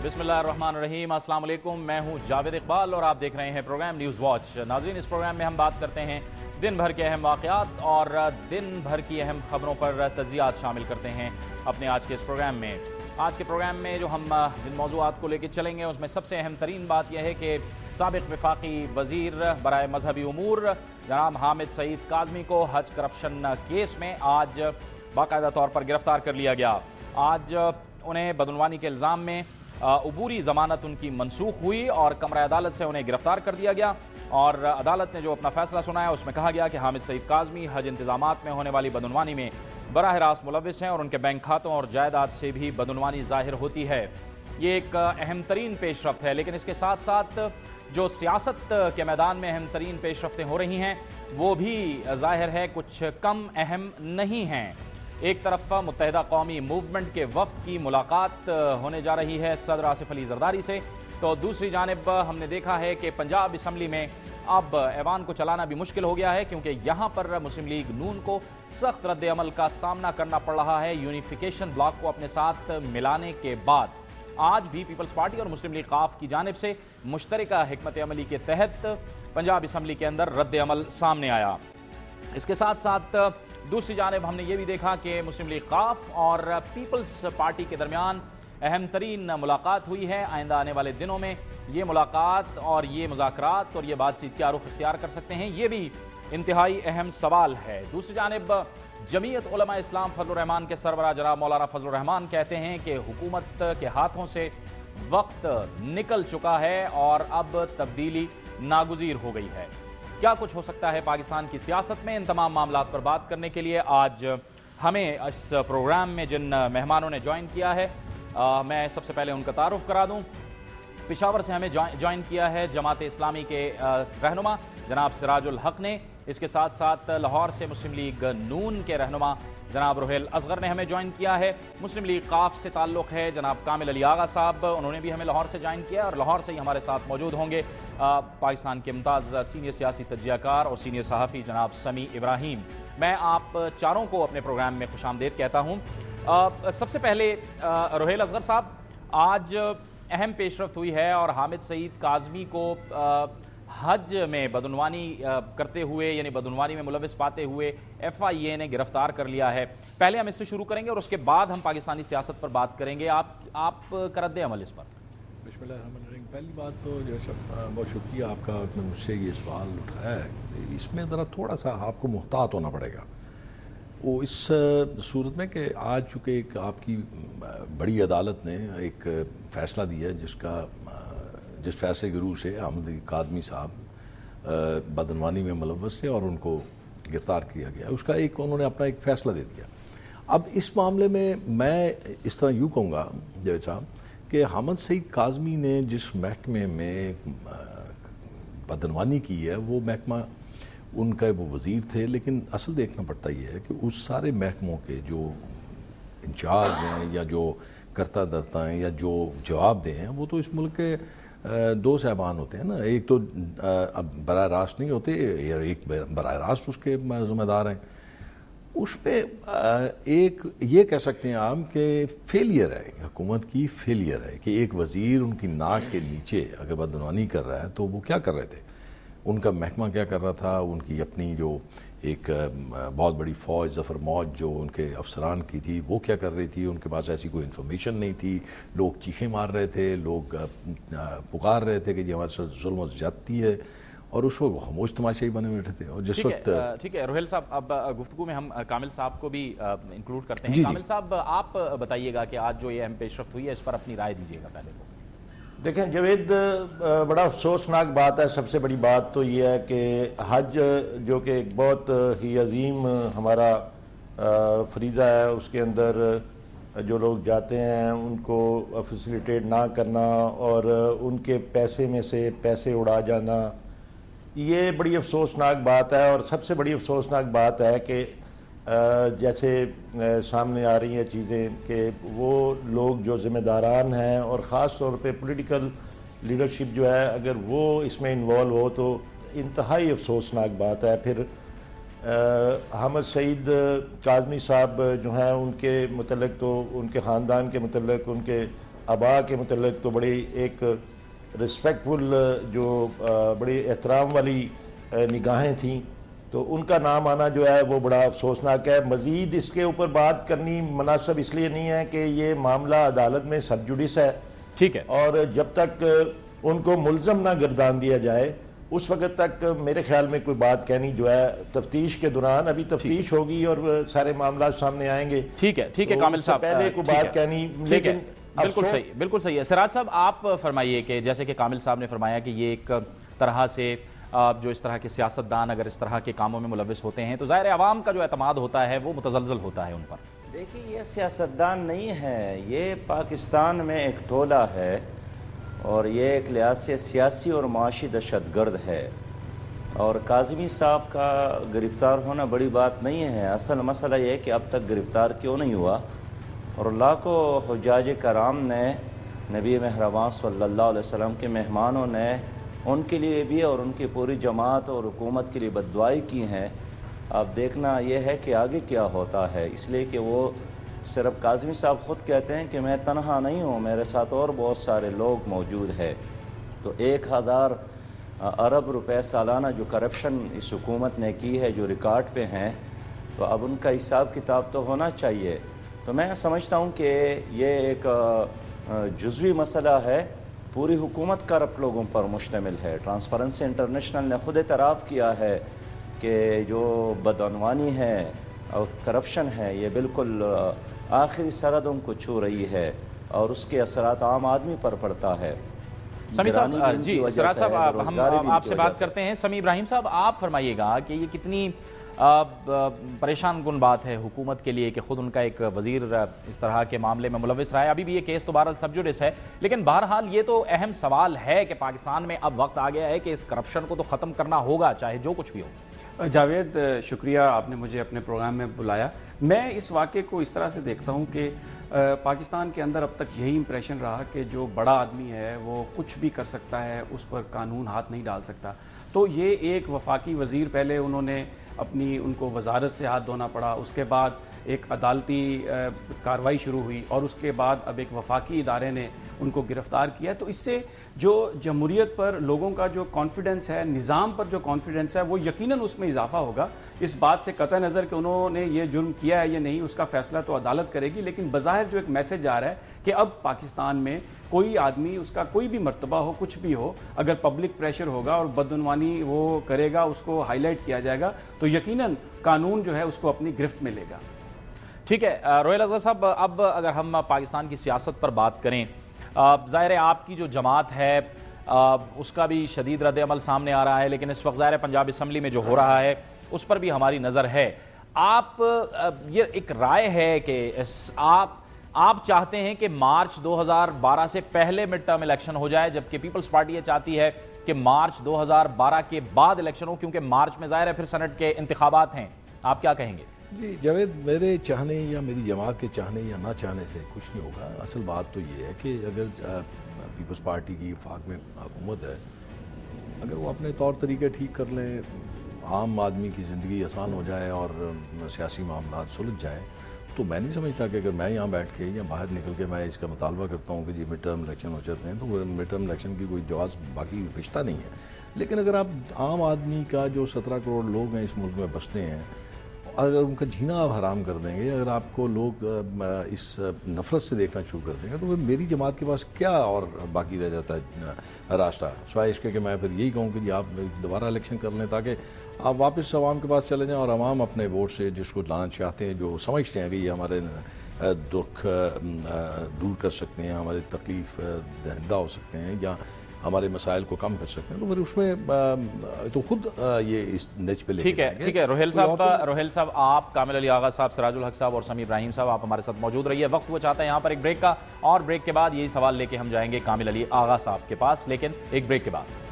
बिस्मिल्लाहिर्रहमानिर्रहीम। अस्सलाम वालेकुम। मैं हूं जावेद इकबाल और आप देख रहे हैं प्रोग्राम न्यूज़ वॉच। नाज़रीन, इस प्रोग्राम में हम बात करते हैं दिन भर के अहम वाक़यात और दिन भर की अहम खबरों पर तज्ज़ियात शामिल करते हैं अपने आज के इस प्रोग्राम में। आज के प्रोग्राम में जो हम जिन मौज़ूआत को लेकर चलेंगे उसमें सबसे अहम तरीन बात यह है कि साबिक़ वफ़ाक़ी वज़ीर बराए मजहबी उमूर जनाब हामिद सईद काज़मी को हज करप्शन केस में आज बाकायदा तौर पर गिरफ्तार कर लिया गया। आज उन्हें बदनवानी के इल्ज़ाम में अबूरी ज़मानत उनकी मनसूख हुई और कमरा अदालत से उन्हें गिरफ्तार कर दिया गया। और अदालत ने जो अपना फैसला सुनाया उसमें कहा गया कि हामिद सईद काज़मी हज इंतज़ामात में होने वाली बदनवानी में बराह रास्त मुलविस हैं और उनके बैंक खातों और जायदाद से भी बदनवानी ज़ाहिर होती है। ये एक अहम तरीन पेशरफ्त है, लेकिन इसके साथ साथ जो सियासत के मैदान में अहम तरीन पेशरफ्तें हो रही हैं वो भी ज़ाहिर है कुछ कम अहम नहीं हैं। एक तरफ मुत्तहिदा कौमी मूवमेंट के वफ़द की मुलाकात होने जा रही है सदर आसिफ अली ज़रदारी से, तो दूसरी जानिब हमने देखा है कि पंजाब असम्बली में अब ऐवान को चलाना भी मुश्किल हो गया है, क्योंकि यहाँ पर मुस्लिम लीग नून को सख्त रद्द अमल का सामना करना पड़ रहा है यूनिफिकेशन ब्लॉक को अपने साथ मिलाने के बाद। आज भी पीपल्स पार्टी और मुस्लिम लीग काफ की जानिब से मुश्तरका हिकमत अमली के तहत पंजाब असम्बली के अंदर रद्द अमल सामने आया। इसके साथ साथ दूसरी जानिब हमने ये भी देखा कि मुस्लिम लीग काफ और पीपल्स पार्टी के दरमियान अहम तरीन मुलाकात हुई है। आइंदा आने वाले दिनों में ये मुलाकात और ये मुज़ाकरात और ये बातचीत क्या रुख इख्तियार कर सकते हैं, ये भी इंतहाई अहम सवाल है। दूसरी जानिब जमीयत उलमा इस्लाम फजलुर रहमान के सरबराह जनाब मौलाना फजलुर रहमान कहते हैं कि हुकूमत के हाथों से वक्त निकल चुका है और अब तब्दीली नागुज़ीर हो गई है। क्या कुछ हो सकता है पाकिस्तान की सियासत में, इन तमाम मामलात पर बात करने के लिए आज हमें इस प्रोग्राम में जिन मेहमानों ने ज्वाइन किया है मैं सबसे पहले उनका तारुफ करा दूं। पेशावर से हमें ज्वाइन किया है जमात इस्लामी के रहनुमा जनाब सिराजुल हक ने। इसके साथ साथ लाहौर से मुस्लिम लीग नून के रहनुमा जनाब रुहेल असगर ने हमें ज्वाइन किया है। मुस्लिम लीग काफ से ताल्लुक़ है जनाब कामिल अली आगा साहब, उन्होंने भी हमें लाहौर से ज्वाइन किया है और लाहौर से ही हमारे साथ मौजूद होंगे पाकिस्तान के मुमताज़ सीनियर सियासी तज्ज़ियाकार और सीनियर सहाफ़ी जनाब समी इब्राहीम। मैं आप चारों को अपने प्रोग्राम में खुशामदीद कहता हूँ। सबसे पहले रुहेल असगर साहब, आज अहम पेशरफ्त हुई है और हामिद सईद काज़मी को हज में बदनवानी करते हुए यानी बदनवानी में मुलविस पाते हुए FIA ने गिरफ्तार कर लिया है। पहले हम इससे शुरू करेंगे और उसके बाद हम पाकिस्तानी सियासत पर बात करेंगे। आप कर रद्द अमल इस पर। बिस्मिल्लाहिर्रहमानिर्रहीम। पहली बात तो जो बहुत शुक्रिया आपका, आपने मुझसे ये सवाल उठाया है। इसमें ज़रा थोड़ा सा आपको मुहतात होना पड़ेगा वो इस सूरत में कि आज चूँकि एक आपकी बड़ी अदालत ने एक फ़ैसला दिया है जिस फैसले के रूह से हामिद काज़मी साहब बदनवानी में मुलव्वस थे और उनको गिरफ्तार किया गया, उसका एक उन्होंने अपना एक फ़ैसला दे दिया। अब इस मामले में मैं इस तरह यूँ कहूँगा जावेद साहब कि हामिद सईद काज़मी ने जिस महकमे में बदनवानी की है वो महकमा उनका वो वज़ीर थे, लेकिन असल देखना पड़ता ये है कि उस सारे महकमों के जो इंचार्ज हैं या जो करता धरता हैं या जो जवाब दे हैं वो तो इस मुल्क के दो साहबान होते हैं ना। एक तो अब बराह रास्त नहीं होते या एक बराह रास्त उसके ज़िम्मेदार हैं। उसमें एक ये कह सकते हैं आप कि फेलियर है, हुकूमत की फेलियर है कि एक वज़ीर उनकी नाक के नीचे अगर बदनवानी कर रहा है तो वो क्या कर रहे थे, उनका महकमा क्या कर रहा था, उनकी अपनी जो एक बहुत बड़ी फ़ौज ज़फ़र मौज जो उनके अफसरान की थी वो क्या कर रही थी। उनके पास ऐसी कोई इन्फॉर्मेशन नहीं थी। लोग चीखें मार रहे थे, लोग पुकार रहे थे कि ये हमारे साथ जुल्म ज़्यादती है और उस वक्त खामोश तमाशे ही बने बैठे थे। और जिस वक्त ठीक है रुहेल साहब, अब गुफ्तगू में हम कामिल साहब को भी इंक्लूड करते हैं। कामिल साहब, आप बताइएगा कि आज जो ये अहम पेशरफ्त हुई है इस पर अपनी राय दीजिएगा। पहले तो देखें जावेद, बड़ा अफसोसनाक बात है। सबसे बड़ी बात तो ये है कि हज जो कि एक बहुत ही अजीम हमारा फरीज़ा है, उसके अंदर जो लोग जाते हैं उनको फैसिलिटेट ना करना और उनके पैसे में से पैसे उड़ा जाना, ये बड़ी अफसोसनाक बात है। और सबसे बड़ी अफसोसनाक बात है कि जैसे सामने आ रही हैं चीज़ें कि वो लोग जो ज़िम्मेदारान हैं और ख़ास तौर पे पॉलिटिकल लीडरशिप जो है अगर वो इसमें इन्वॉल्व हो तो इंतहाई अफसोसनाक बात है। फिर हामिद सईद काज़मी साहब जो हैं उनके मतलब तो उनके ख़ानदान के मतलब उनके آبا کے متعلق تو بڑی ایک رسپیکٹفل جو بڑی احترام والی نگاہیں تھیں، تو ان کا نام آنا جو ہے وہ بڑا افسوسناک ہے۔ مزید اس کے اوپر بات کرنی مناسب اس لیے نہیں ہے کہ یہ معاملہ عدالت میں سب جوڈس ہے، ٹھیک ہے، اور جب تک ان کو ملزم نہ گردان دیا جائے اس وقت تک میرے خیال میں کوئی بات کہنی جو ہے تفتیش کے دوران، ابھی تفتیش ہوگی اور سارے معاملات سامنے آئیں گے، ٹھیک ہے کامل صاحب، پہلے کوئی بات کہنی، لیکن بالکل صحیح ہے۔ سراج صاحب آپ فرمائیے کہ جیسے کہ کامل صاحب نے فرمایا کہ یہ ایک طرح سے جو اس طرح کے سیاستدان اگر اس طرح کے کاموں میں ملوث ہوتے ہیں تو ظاہر عوام کا جو اعتماد ہوتا ہے وہ متزلزل ہوتا ہے ان پر۔ دیکھیے یہ سیاستدان نہیں ہے، یہ پاکستان میں ایک ٹولہ ہے اور یہ ایک لحاظ سے سیاسی اور معاشی دہشت گرد ہے، اور کاظمی صاحب کا گرفتار ہونا بڑی بات نہیں ہے۔ اصل مسئلہ یہ ہے کہ اب تک گرفتار کیوں نہیں ہوا، اور لاکھوں حجاج کرام نے، نبی مہربان صلی اللہ علیہ وسلم کے مہمانوں نے ان کے لیے بھی اور ان کی پوری جماعت اور حکومت کے لیے بددعائی کی ہیں۔ اب دیکھنا یہ ہے کہ آگے کیا ہوتا ہے، اس لیے کہ وہ صرف کاظمی صاحب خود کہتے ہیں کہ میں تنہا نہیں ہوں، میرے ساتھ اور بہت سارے لوگ موجود ہیں۔ تو 1000 ارب روپے سالانہ جو کرپشن اس حکومت نے کی ہے، جو ریکارڈ پہ ہیں، تو اب ان کا حساب کتاب تو ہونا چاہیے۔ تو میں سمجھتا ہوں کہ یہ ایک جزوی مسئلہ ہے، پوری حکومت کرپٹ لوگوں پر مشتمل ہے۔ ٹرانسپیرنسی انٹرنیشنل نے خود اعتراف کیا ہے کہ جو بدعنوانی ہے اور کرپشن ہے یہ بالکل آخری سرحدوں کو چھو رہی ہے، اور اس کے اثرات عام آدمی پر پڑتا ہے۔ سمیع صاحب، جی سراج صاحب ہم آپ سے بات کرتے ہیں۔ سمیع ابراہیم صاحب آپ فرمائیے گا کہ یہ کتنی پریشان کن بات ہے حکومت کے لیے کہ خود ان کا ایک وزیر اس طرح کے معاملے میں ملوث رہا ہے۔ ابھی بھی یہ کیس تو بہرحال سب جوڈس ہے، لیکن بہرحال یہ تو اہم سوال ہے کہ پاکستان میں اب وقت آ گیا ہے کہ اس کرپشن کو تو ختم کرنا ہوگا، چاہے جو کچھ بھی ہو۔ جاوید شکریہ، آپ نے مجھے اپنے پروگرام میں بلایا۔ میں اس واقعے کو اس طرح سے دیکھتا ہوں کہ پاکستان کے اندر اب تک یہی امپریشن رہا کہ جو بڑا آدمی ہے وہ کچھ بھی کر سکتا ہے، اس پر قانون ہاتھ نہیں ڈال سکتا۔ تو یہ ایک وفاقی وزیر، پہلے انہوں نے ان کو وزارت سے ہاتھ دھونا پڑا، اس کے بعد ایک عدالتی کارروائی شروع ہوئی، اور اس کے بعد اب ایک وفاقی ادارے نے ان کو گرفتار کیا۔ تو اس سے جو جمہوریت پر لوگوں کا جو کانفیڈنس ہے، نظام پر جو کانفیڈنس ہے، وہ یقیناً اس میں اضافہ ہوگا۔ اس بات سے قطع نظر کہ انہوں نے یہ جرم کیا ہے یا نہیں، اس کا فیصلہ تو عدالت کرے گی، لیکن بظاہر جو ایک میسج آ رہا ہے کہ اب پاکستان میں کوئی آدمی، اس کا کوئی بھی مرتبہ ہو، کچھ بھی ہو، اگر پبلک پریشر ہوگا اور بدعنوانی وہ کرے گا، اس کو ہائی لائٹ کیا جائے گا، تو یقیناً قانون جو ہے اس کو اپنی گرفت میں لے گا۔ ٹھیک ہے روہیل اصغر صاحب، اب اگر ہم پاکستان کی سیاست پر بات کریں، ظاہر ہے آپ کی جو جماعت ہے اس کا بھی شدید رد عمل سامنے آ رہا ہے، لیکن اس وقت ظاہر ہے پنجاب اسمبلی میں جو ہو رہا ہے اس پر بھی ہماری نظر ہے۔ آپ یہ ایک رائے ہے کہ آپ چاہتے ہیں کہ مارچ 2012 سے پہلے مڈ ٹرم الیکشن ہو جائے، جبکہ پیپلز پارٹی یہ چاہتی ہے کہ مارچ 2012 کے بعد الیکشن ہو، کیونکہ مارچ میں ظاہر ہے پھر سینٹ کے انتخابات ہیں۔ آپ کیا کہیں گے؟ جی جاوید، میرے چاہنے یا میری جماعت کے چاہنے یا نہ چاہنے سے کچھ نہیں ہوگا۔ اصل بات تو یہ ہے کہ اگر پیپلز پارٹی کی وفاق میں حکومت ہے، اگر وہ اپنے طور طریقے ٹھیک کر لیں، عام آدمی کی زندگی آسان ہو جائے اور سیاسی معاملات سلجھ جائیں، تو میں نہیں سمجھتا کہ اگر میں یہاں بیٹھ کے یا باہر نکل کے میں اس کا مطالبہ کرتا ہوں کہ جی مڈ ٹرم الیکشن ہو جاتے ہیں، تو وہ مڈ ٹرم الیکشن کی کوئی جواز باقی رشتہ نہیں ہے۔ لیکن اگر آپ عام آدمی کا جو 17 کروڑ لوگ ہیں اس ملک میں بستے ہیں، اگر ان کا جینا آپ حرام کر دیں گے، اگر آپ کو لوگ اس نفرت سے دیکھنا شروع کر دیں گے، تو میری جماعت کے پاس کیا اور باقی رہ جاتا ہے راستہ، سوائے اس کے کہ میں پھر یہی کہوں کہ جی آپ دوبارہ الیکشن کر لیں، تاکہ آپ واپس عوام کے پاس چلے جائیں اور عوام اپنے ووٹ سے جس کو لانا چاہتے ہیں، جو سمجھتے ہیں کہ یہ ہمارے دکھ دور کر سکتے ہیں، ہمارے تکلیف دہندہ ہو سکتے ہیں یا ہمارے مسائل کو کم کر سکتے ہیں، تو پھر اس میں تو خود یہ اس نچ پہ لے کے جائیں گے۔ ٹھیک ہے روہیل صاحب، آپ، کامل علی آغا صاحب، سراج الحق صاحب اور سمیع ابراہیم صاحب، آپ ہمارے ساتھ موجود رہیے۔ وقت وہ چاہتا ہے یہاں پر ایک بریک کا، اور بریک کے بعد یہی سوال لے کے ہم جائیں گے کامل علی آغا صاحب کے پاس، لیکن ایک بریک کے بعد۔